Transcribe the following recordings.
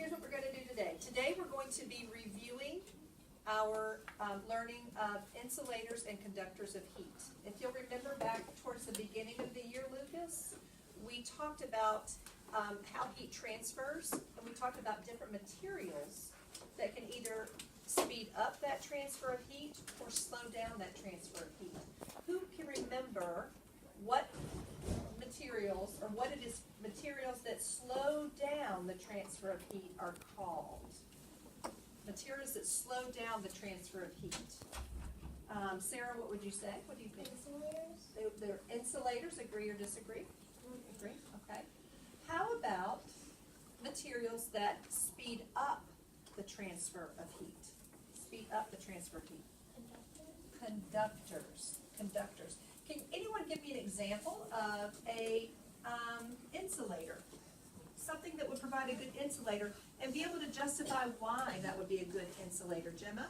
here's what we're going to do today. Today we're going to be reviewing our learning of insulators and conductors of heat. If you'll remember back towards the beginning of the year, Lucas, we talked about how heat transfers, and we talked about different materials that can either speed up that transfer of heat or slow down that transfer of heat. Who can remember what materials, or what it is, materials that slow down the transfer of heat are called? Materials that slow down the transfer of heat. Sarah, what would you say? What do you think? Insulators. They're insulators. Agree or disagree? Agree. Okay. How about materials that speed up the transfer of heat? Speed up the transfer of heat. Conductors. Conductors. Can anyone give me an example of a insulator? Something that would provide a good insulator and be able to justify why that would be a good insulator. Gemma?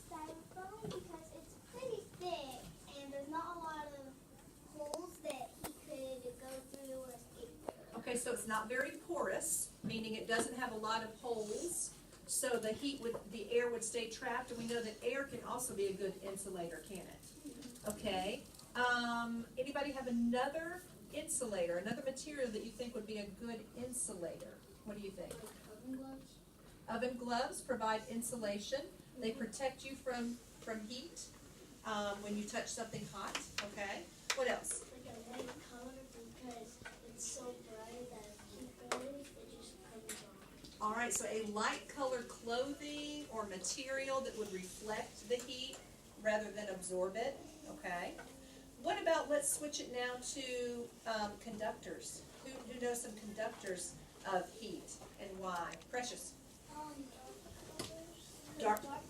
Styrofoam, because it's pretty thick and there's not a lot of holes that he could go through or escape through. Okay, so it's not very porous, meaning it doesn't have a lot of holes, so the heat would, the air would stay trapped, and we know that air can also be a good insulator, can it? Okay. Anybody have another insulator, another material that you think would be a good insulator? What do you think? Like oven gloves. Oven gloves provide insulation. They protect you from heat when you touch something hot. Okay. What else? Like a light color, because it's so bright that if heat goes, it just comes on. All right, so a light colored clothing or material that would reflect the heat rather than absorb it. Okay. What about, let's switch it now to conductors. Who knows some conductors of heat and why? Precious. Dark Dark. colors.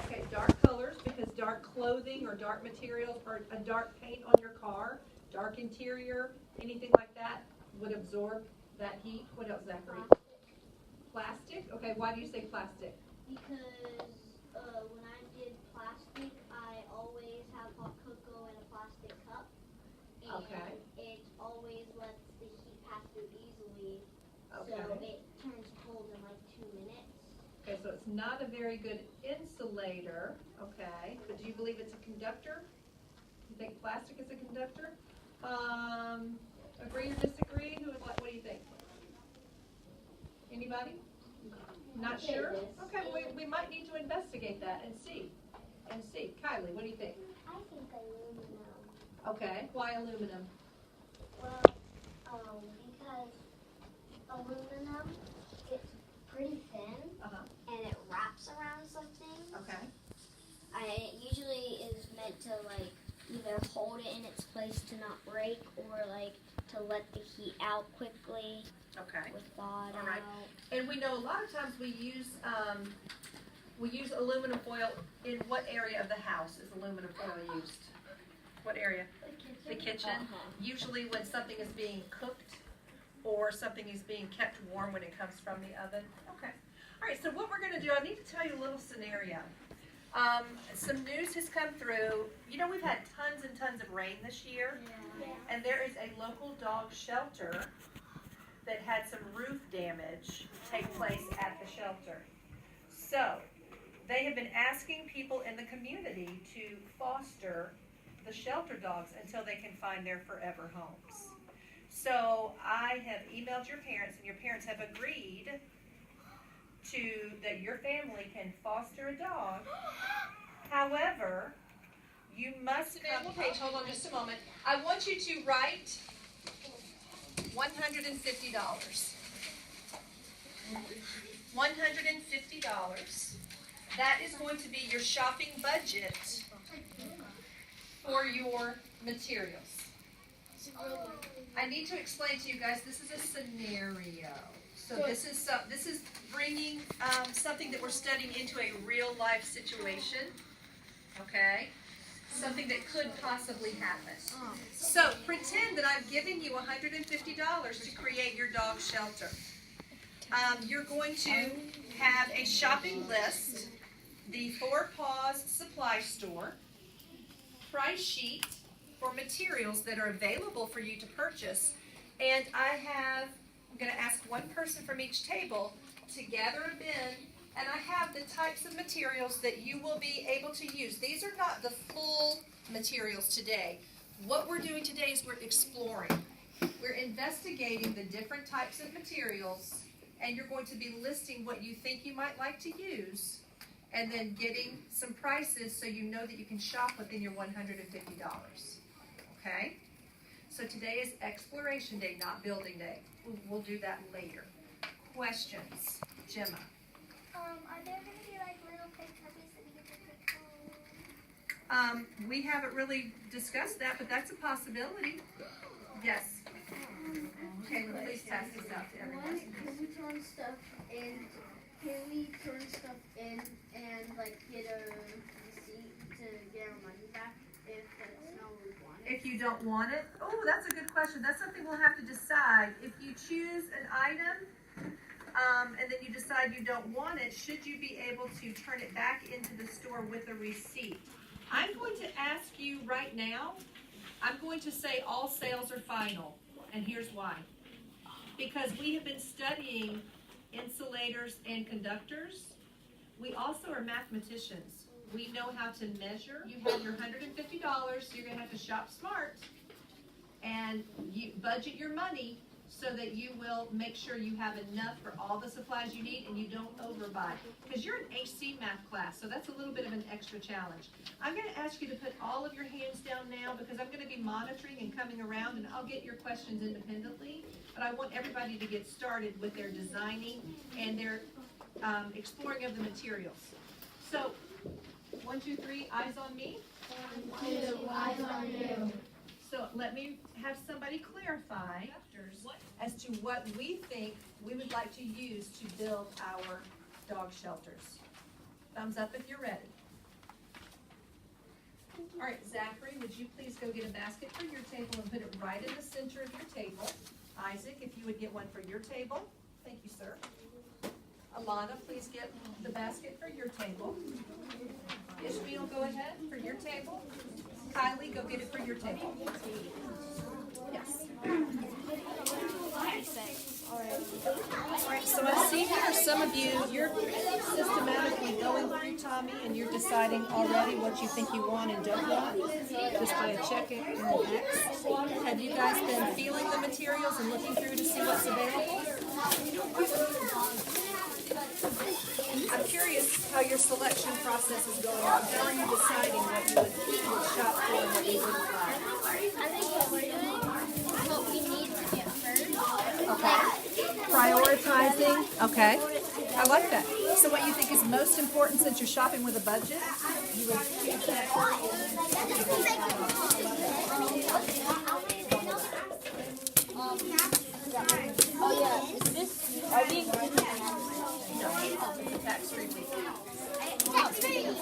Okay, dark colors, because dark clothing or dark materials or a dark paint on your car, dark interior, anything like that would absorb that heat. What else, Zachary? Plastic? Okay, why do you say plastic? Because when I did plastic, I always have hot cocoa in a plastic cup. And Okay. it always lets the heat pass through easily. Okay. So it turns cold in like 2 minutes. Okay, so it's not a very good insulator, okay, but do you believe it's a conductor? You think plastic is a conductor? Agree or disagree? What do you think? Anybody? Not Okay, sure? yes. Okay, we might need to investigate that and see. Kylie, what do you think? I think aluminum. Okay, why aluminum? Well, because aluminum, it's pretty thin Uh-huh, and it wraps around something. okay. It usually is meant to like either hold it in its place to not break or like to let the heat out quickly Okay. with thawed All right. out. And we know a lot of times we use aluminum foil. In what area of the house is aluminum foil used? What area? The kitchen. Uh-huh. Usually when something is being cooked or something is being kept warm when it comes from the oven. Okay. All right, so what we're going to do, I need to tell you a little scenario. Some news has come through. You know, we've had tons and tons of rain this year, Yeah. and there is a local dog shelter that had some roof damage take place at the shelter. So, they have been asking people in the community to foster the shelter dogs until they can find their forever homes. So, I have emailed your parents, and your parents have agreed that your family can foster a dog. However, you must come. Okay, hold on just a moment. I want you to write $150. $150. That is going to be your shopping budget for your materials. I need to explain to you guys, this is a scenario. So this is bringing something that we're studying into a real life situation. Okay? Something that could possibly happen. So pretend that I'm giving you $150 to create your dog shelter. You're going to have a shopping list, the Four Paws Supply Store, price sheet for materials that are available for you to purchase, and I have I'm gonna ask one person from each table to gather a bin, and I have the types of materials that you will be able to use. These are not the full materials today. What we're doing today is we're exploring. We're investigating the different types of materials, and you're going to be listing what you think you might like to use, and then getting some prices so you know that you can shop within your $150. Okay? So today is exploration day, not building day. We'll do that later. Questions? Gemma. Are there going to be like little pig puppies that we can take home? We haven't really discussed that, but that's a possibility. Yes. Okay, well, please pass this out to everyone. Can we turn stuff in? Can we turn stuff in and like get a receipt to get our money back if that's not what we want? If you don't want it, oh, that's a good question. That's something we'll have to decide. If you choose an item, and then you decide you don't want it, should you be able to turn it back into the store with a receipt? I'm going to ask you right now, I'm going to say all sales are final, and here's why. Because we have been studying insulators and conductors. We also are mathematicians. We know how to measure. You have your $150, so you're going to have to shop smart and you budget your money so that you will make sure you have enough for all the supplies you need and you don't overbuy. Because you're an HC math class, so that's a little bit of an extra challenge. I'm going to ask you to put all of your hands down now because I'm going to be monitoring and coming around, and I'll get your questions independently. But I want everybody to get started with their designing and their exploring of the materials. So, 1, 2, 3, eyes on me. 1, 2, eyes on you. So let me have somebody clarify as to what we think we would like to use to build our dog shelters. Thumbs up if you're ready. All right, Zachary, would you please go get a basket for your table and put it right in the center of your table? Isaac, if you would get one for your table. Thank you, sir. Alana, please get the basket for your table. Ishmael, go ahead for your table. Kylie, go get it for your table. Yes. Alright, so I see here some of you, you're systematically going through, Tommy, and you're deciding already what you think you want and don't want, just by a check and an X. Have you guys been feeling the materials and looking through to see what's available? I'm curious how your selection process is going on. How are you deciding what you would shop for and what you wouldn't buy? I think what we're doing is what we need to get first. Okay. Prioritizing. Okay. I like that. So what you think is most important since you're shopping with a budget? You would choose that Oh yeah, is this, are we including tax-free week.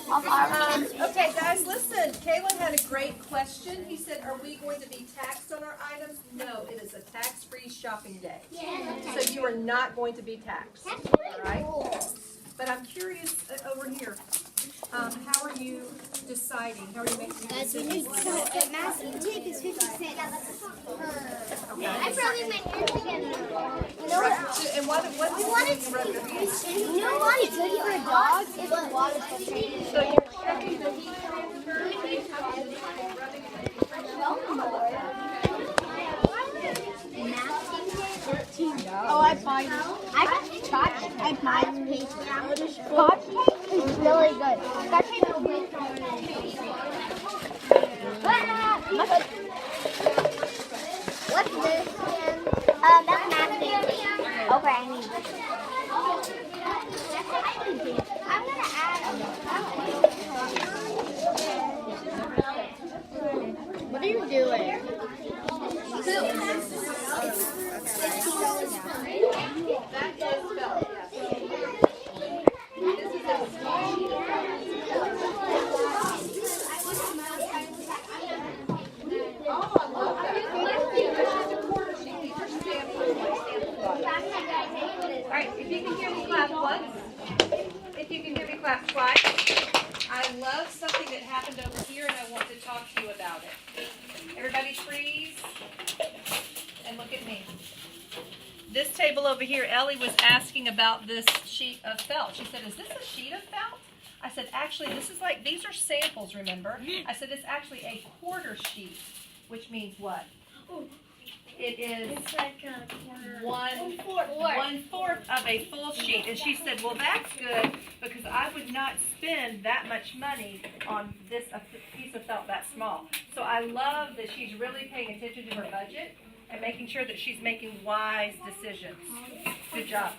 our Okay, guys, listen. Kayla had a great question. He said, are we going to be taxed on our items? No, it is a tax-free shopping day. So you are not going to be taxed. All right? But I'm curious over here. How are you deciding? How are you making your decisions? So at Mass take is 50 cents. I probably went in together. You know what? Right. And what's You know what it's good for a dog? If the water's filtering. so you're checking the heat transfer based on the rubbing Oh, I find I got Scotch and mine paste. Scotch tape is really good. Scotch tape will break What's this again? That's masking tape. Okay, I need this. I'm gonna add What are you doing? That is felt, yes. This is a oh, I love that. It's just a quarter sheet. These are stamps. All right, if you can hear me clap once. If you can hear me clap twice. I love something that happened over here and I want to talk to you about it. Everybody freeze and look at me. this table over here, Ellie was asking about this sheet of felt. She said, is this a sheet of felt? I said, actually, this is like, these are samples, remember? I said, it's actually a quarter sheet, which means what? It is It's like a quarter. 1/4 of a full sheet. And she said, well, that's good because I would not spend that much money on this a piece of felt that small. So I love that she's really paying attention to her budget and making sure that she's making wise decisions. Good job.